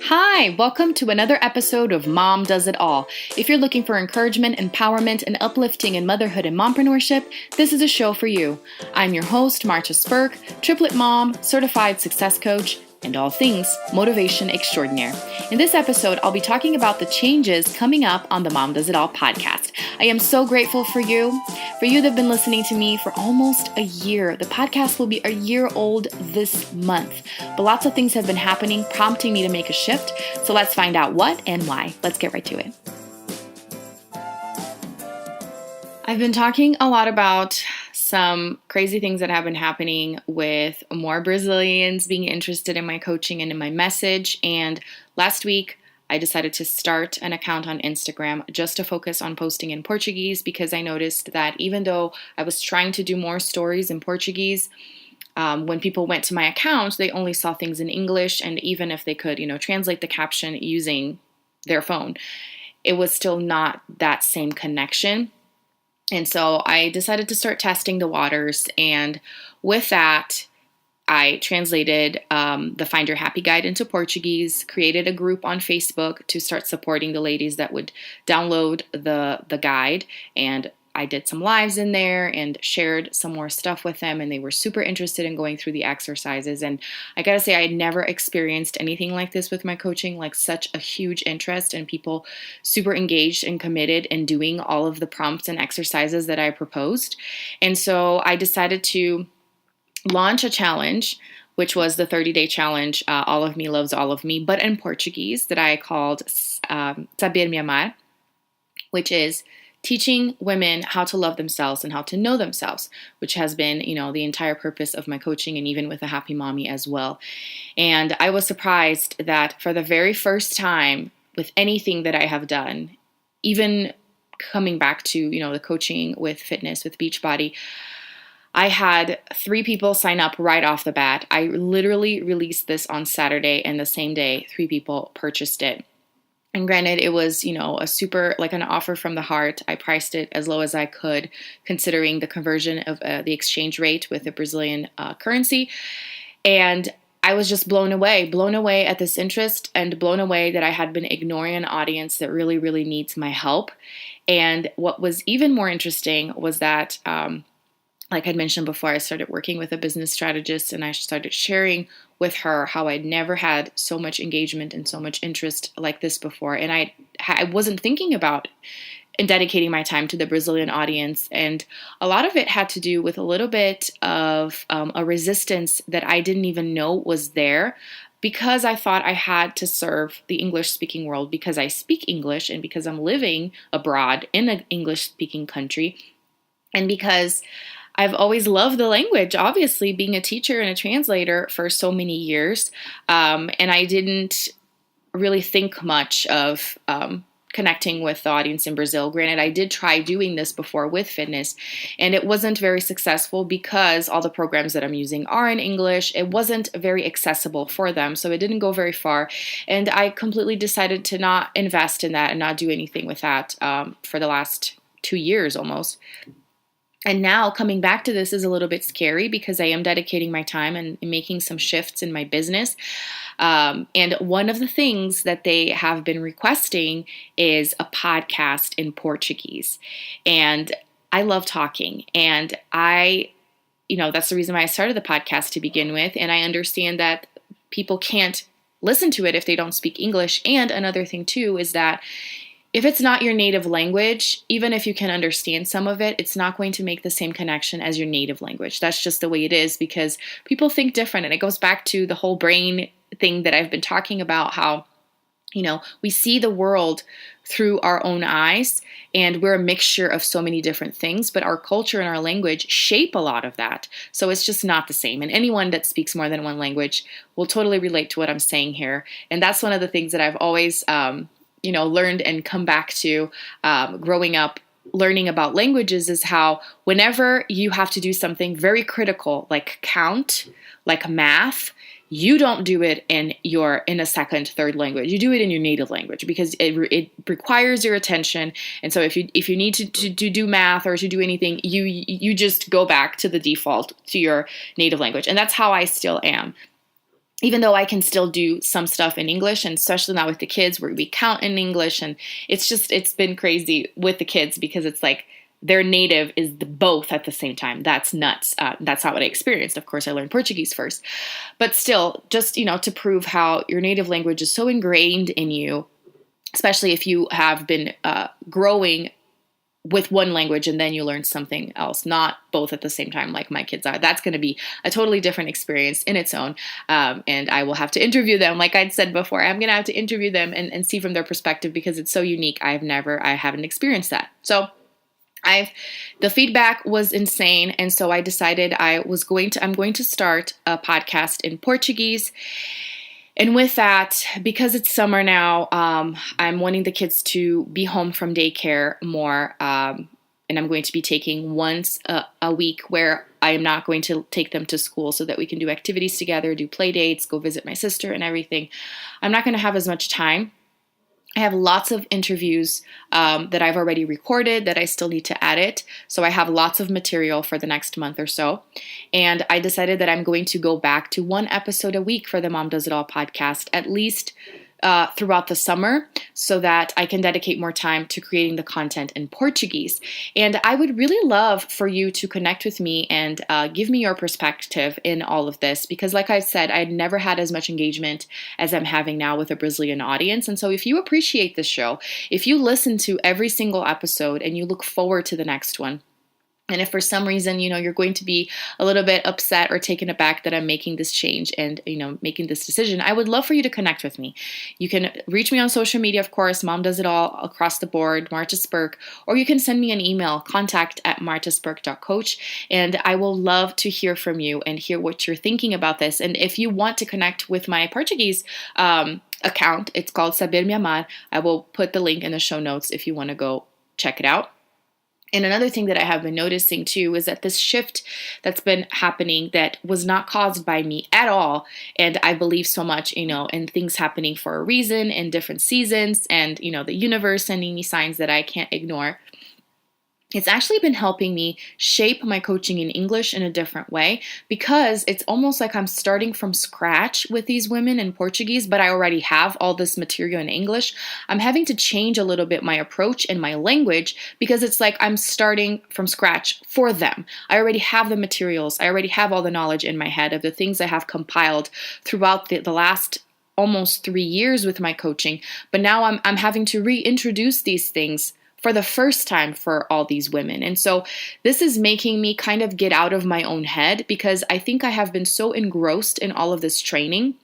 Hi, welcome to another episode of Mom Does It All. If you're looking for encouragement, empowerment, and uplifting in motherhood and mompreneurship, this is a show for you. I'm your host, Marcia Spurk, triplet mom, certified success coach, and all things motivation extraordinaire. In this episode, I'll be talking about the changes coming up on the Mom Does It All podcast. I am so grateful for you that have been listening to me for almost a year. The podcast will be a year old this month, but lots of things have been happening, prompting me to make a shift. So let's find out what and why. Let's get right to it. I've been talking a lot about some crazy things that have been happening with more Brazilians being interested in my coaching and in my message. And last week, I decided to start an account on Instagram just to focus on posting in Portuguese because I noticed that even though I was trying to do more stories in Portuguese, when people went to my account, they only saw things in English. And even if they could, translate the caption using their phone, it was still not that same connection. And so I decided to start testing the waters. And with that, I translated the Find Your Happy Guide into Portuguese, created a group on Facebook to start supporting the ladies that would download the guide. And I did some lives in there and shared some more stuff with them. And they were super interested in going through the exercises. And I got to say, I had never experienced anything like this with my coaching, like such a huge interest and people super engaged and committed in doing all of the prompts and exercises that I proposed. And so I decided to launch a challenge, which was the 30-day challenge, All of Me Loves All of Me, but in Portuguese, that I called Saber Me Amar, which is teaching women how to love themselves and how to know themselves, which has been, the entire purpose of my coaching and even with a Happy Mommy as well. And I was surprised that for the very first time with anything that I have done, even coming back to, the coaching with fitness, with Beachbody, I had 3 people sign up right off the bat. I literally released this on Saturday, and the same day, 3 people purchased it. And granted, it was, a super, like an offer from the heart. I priced it as low as I could, considering the conversion of the exchange rate with the Brazilian currency. And I was just blown away at this interest and blown away that I had been ignoring an audience that really, really needs my help. And what was even more interesting was that, like I'd mentioned before, I started working with a business strategist and I started sharing with her how I'd never had so much engagement and so much interest like this before. And I wasn't thinking about dedicating my time to the Brazilian audience. And a lot of it had to do with a little bit of a resistance that I didn't even know was there, because I thought I had to serve the English-speaking world because I speak English and because I'm living abroad in an English-speaking country and because I've always loved the language, obviously, being a teacher and a translator for so many years. And I didn't really think much of connecting with the audience in Brazil. Granted, I did try doing this before with fitness, and it wasn't very successful because all the programs that I'm using are in English. It wasn't very accessible for them, so it didn't go very far. And I completely decided to not invest in that and not do anything with that for the last 2 years almost. And now coming back to this is a little bit scary because I am dedicating my time and making some shifts in my business. And one of the things that they have been requesting is a podcast in Portuguese. And I love talking. And that's the reason why I started the podcast to begin with. And I understand that people can't listen to it if they don't speak English. And another thing too is that if it's not your native language, even if you can understand some of it, it's not going to make the same connection as your native language. That's just the way it is because people think different. And it goes back to the whole brain thing that I've been talking about, how, we see the world through our own eyes and we're a mixture of so many different things, but our culture and our language shape a lot of that. So it's just not the same. And anyone that speaks more than one language will totally relate to what I'm saying here. And that's one of the things that I've always learned and come back to growing up, learning about languages is how whenever you have to do something very critical, like count, like math, you don't do it in a second, third language. You do it in your native language because it requires your attention. And so if you need to do math or to do anything, you just go back to the default to your native language. And that's how I still am. even though I can still do some stuff in English, and especially now with the kids where we count in English, and it's been crazy with the kids because it's like their native is both at the same time. That's nuts. That's not what I experienced. Of course, I learned Portuguese first, but still, just, to prove how your native language is so ingrained in you, especially if you have been growing with one language and then you learn something else, not both at the same time like my kids are. That's going to be a totally different experience in its own. And I will have to interview them. Like I'd said before, I'm going to have to interview them and see from their perspective because it's so unique. I haven't experienced that. So the feedback was insane. And so I decided I'm going to start a podcast in Portuguese. And with that, because it's summer now, I'm wanting the kids to be home from daycare more. And I'm going to be taking once a week where I am not going to take them to school so that we can do activities together, do play dates, go visit my sister and everything. I'm not going to have as much time. I have lots of interviews that I've already recorded that I still need to edit. So I have lots of material for the next month or so. And I decided that I'm going to go back to one episode a week for the Mom Does It All podcast, at least throughout the summer, so that I can dedicate more time to creating the content in Portuguese. And I would really love for you to connect with me and give me your perspective in all of this, because like I said, I'd never had as much engagement as I'm having now with a Brazilian audience. And so if you appreciate this show, if you listen to every single episode and you look forward to the next one, and if for some reason, you're going to be a little bit upset or taken aback that I'm making this change and, making this decision, I would love for you to connect with me. You can reach me on social media, of course, Mom Does It All across the board, Marta Spurk, or you can send me an email, contact@martaspurk.coach, and I will love to hear from you and hear what you're thinking about this. And if you want to connect with my Portuguese account, it's called Saber Me Amar. I will put the link in the show notes if you want to go check it out. And another thing that I have been noticing too is that this shift that's been happening that was not caused by me at all. And I believe so much, in things happening for a reason in different seasons and, the universe sending me signs that I can't ignore. It's actually been helping me shape my coaching in English in a different way, because it's almost like I'm starting from scratch with these women in Portuguese, but I already have all this material in English. I'm having to change a little bit my approach and my language because it's like I'm starting from scratch for them. I already have the materials. I already have all the knowledge in my head of the things I have compiled throughout the last almost 3 years with my coaching. But now I'm having to reintroduce these things for the first time for all these women. And so this is making me kind of get out of my own head, because I think I have been so engrossed in all of this training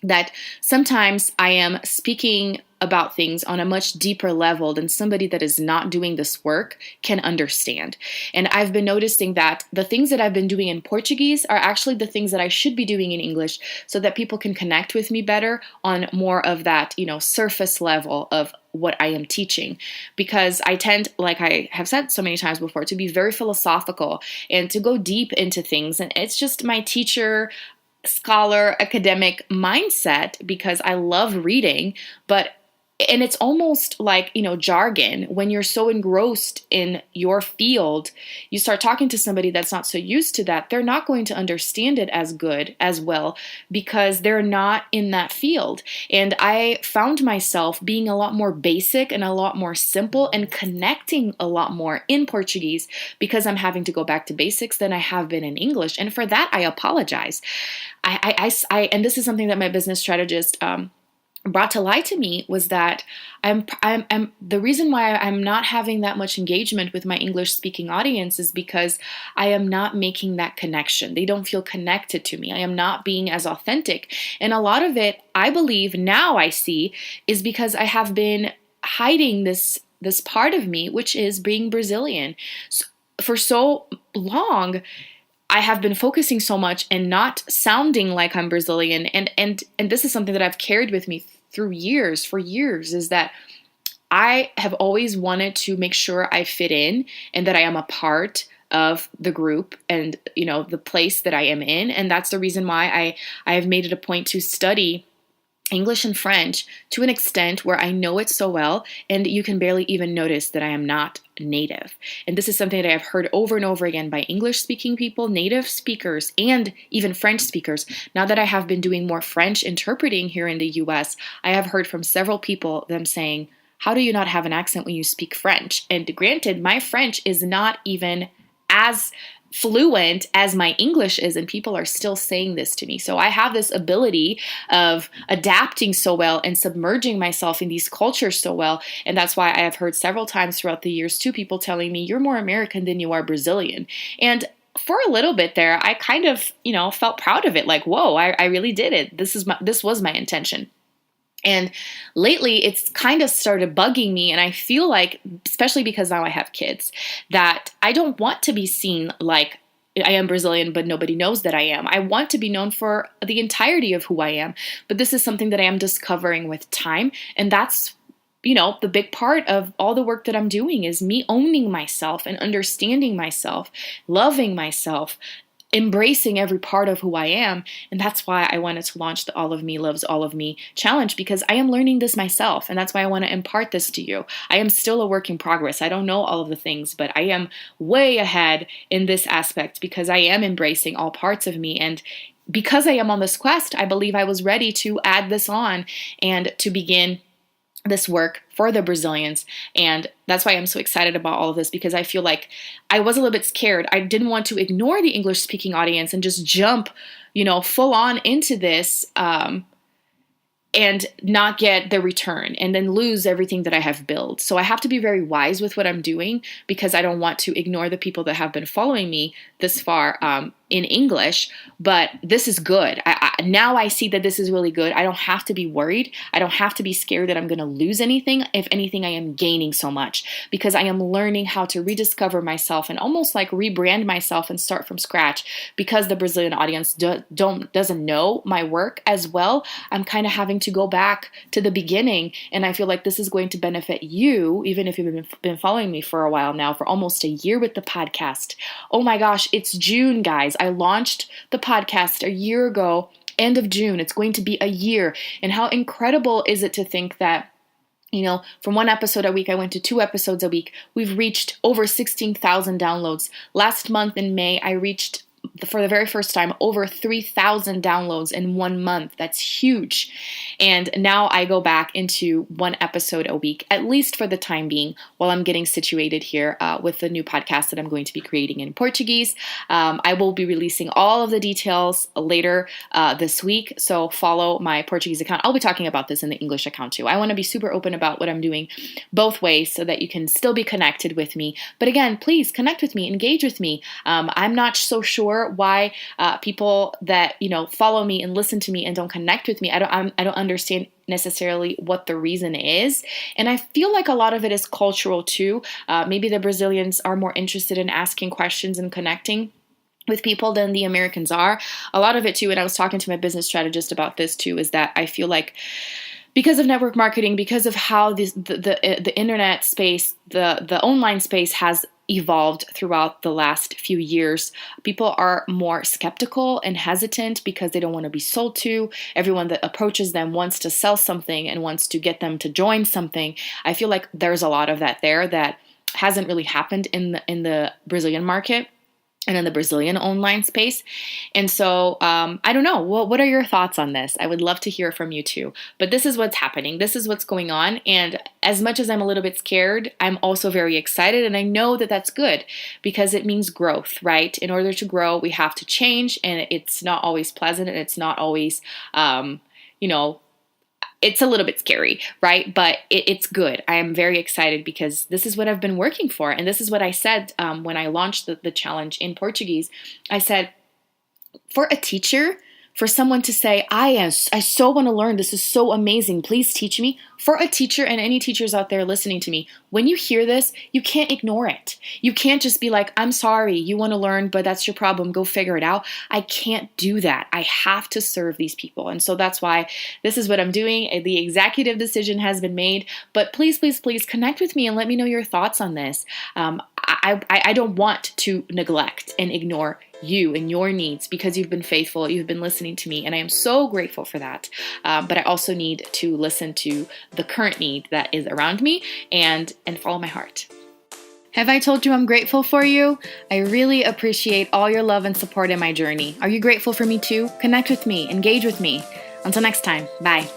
that sometimes I am speaking about things on a much deeper level than somebody that is not doing this work can understand. And I've been noticing that the things that I've been doing in Portuguese are actually the things that I should be doing in English, so that people can connect with me better on more of that, surface level of what I am teaching. Because I tend, like I have said so many times before, to be very philosophical and to go deep into things. And it's just my teacher, scholar, academic mindset, because I love reading, and it's almost like, jargon. When you're so engrossed in your field, you start talking to somebody that's not so used to that, they're not going to understand it as well, because they're not in that field. And I found myself being a lot more basic and a lot more simple and connecting a lot more in Portuguese, because I'm having to go back to basics than I have been in English. And for that, I apologize. And this is something that my business strategist brought to light to me, was that I'm the reason why I'm not having that much engagement with my English speaking audience is because I am not making that connection. They don't feel connected to me. I am not being as authentic. And a lot of it, I believe now I see, is because I have been hiding this part of me, which is being Brazilian. For so long, I have been focusing so much and not sounding like I'm Brazilian. And this is something that I've carried with me for years, is that I have always wanted to make sure I fit in and that I am a part of the group and, the place that I am in. And that's the reason why I have made it a point to study English and French to an extent where I know it so well, and you can barely even notice that I am not native. And this is something that I've heard over and over again by English speaking people, native speakers, and even French speakers. Now that I have been doing more French interpreting here in the US, I have heard from several people them saying, how do you not have an accent when you speak French? And granted, my French is not even as fluent as my English is, and people are still saying this to me. So I have this ability of adapting so well and submerging myself in these cultures so well. And that's why I have heard several times throughout the years too, people telling me, you're more American than you are Brazilian. And for a little bit there, I kind of, felt proud of it. Like, whoa, I really did it. This was my intention. And lately, it's kind of started bugging me, and I feel like, especially because now I have kids, that I don't want to be seen like I am Brazilian, but nobody knows that I am. I want to be known for the entirety of who I am, but this is something that I am discovering with time, and that's the big part of all the work that I'm doing is me owning myself and understanding myself, loving myself, embracing every part of who I am. And that's why I wanted to launch the All of Me Loves All of Me challenge, because I am learning this myself. And that's why I want to impart this to you. I am still a work in progress. I don't know all of the things, but I am way ahead in this aspect because I am embracing all parts of me. And because I am on this quest, I believe I was ready to add this on and to begin this work for the Brazilians. And that's why I'm so excited about all of this, because I feel like I was a little bit scared. I didn't want to ignore the English speaking audience and just jump, full on into this, and not get the return and then lose everything that I have built. So I have to be very wise with what I'm doing, because I don't want to ignore the people that have been following me this far in English. But this is good. Now I see that this is really good. I don't have to be worried. I don't have to be scared that I'm going to lose anything. If anything, I am gaining so much because I am learning how to rediscover myself and almost like rebrand myself and start from scratch. Because the Brazilian audience doesn't know my work as well, I'm kind of having to go back to the beginning. And I feel like this is going to benefit you, even if you've been following me for a while now, for almost a year with the podcast. Oh my gosh, it's June, guys. I launched the podcast a year ago, end of June. It's going to be a year. And how incredible is it to think that, from one episode a week, I went to 2 episodes a week. We've reached over 16,000 downloads. Last month in May, I reached, for the very first time, over 3,000 downloads in 1 month. That's huge. And now I go back into 1 episode a week, at least for the time being, while I'm getting situated here with the new podcast that I'm going to be creating in Portuguese. I will be releasing all of the details later this week, so follow my Portuguese account. I'll be talking about this in the English account too. I want to be super open about what I'm doing both ways so that you can still be connected with me. But again, please connect with me, engage with me. I'm not so sure why people that follow me and listen to me and don't connect with me. I don't understand necessarily what the reason is, and I feel like a lot of it is cultural too. Maybe the Brazilians are more interested in asking questions and connecting with people than the Americans are. A lot of it too, and I was talking to my business strategist about this too, is that I feel like because of network marketing, because of how the internet space, the online space has evolved throughout the last few years, people are more skeptical and hesitant because they don't want to be sold to. Everyone that approaches them wants to sell something and wants to get them to join something. I feel like there's a lot of that there that hasn't really happened in the Brazilian market and in the Brazilian online space. And so I don't know. What are your thoughts on this? I would love to hear from you too. But this is what's happening. This is what's going on. And as much as I'm a little bit scared, I'm also very excited. And I know that that's good because it means growth, right? In order to grow, we have to change. And it's not always pleasant. And it's not always, it's a little bit scary, right? But it's good. I am very excited because this is what I've been working for. And this is what I said when I launched the challenge in Portuguese. I said, for a teacher, for someone to say, I so want to learn. This is so amazing. Please teach me. For a teacher and any teachers out there listening to me, when you hear this, you can't ignore it. You can't just be like, I'm sorry, you want to learn, but that's your problem. Go figure it out. I can't do that. I have to serve these people. And so that's why this is what I'm doing. The executive decision has been made, but please, please, please connect with me and let me know your thoughts on this. I don't want to neglect and ignore you and your needs because you've been faithful, you've been listening to me, and I am so grateful for that. But I also need to listen to the current need that is around me and follow my heart. Have I told you I'm grateful for you? I really appreciate all your love and support in my journey. Are you grateful for me too? Connect with me, engage with me. Until next time, bye.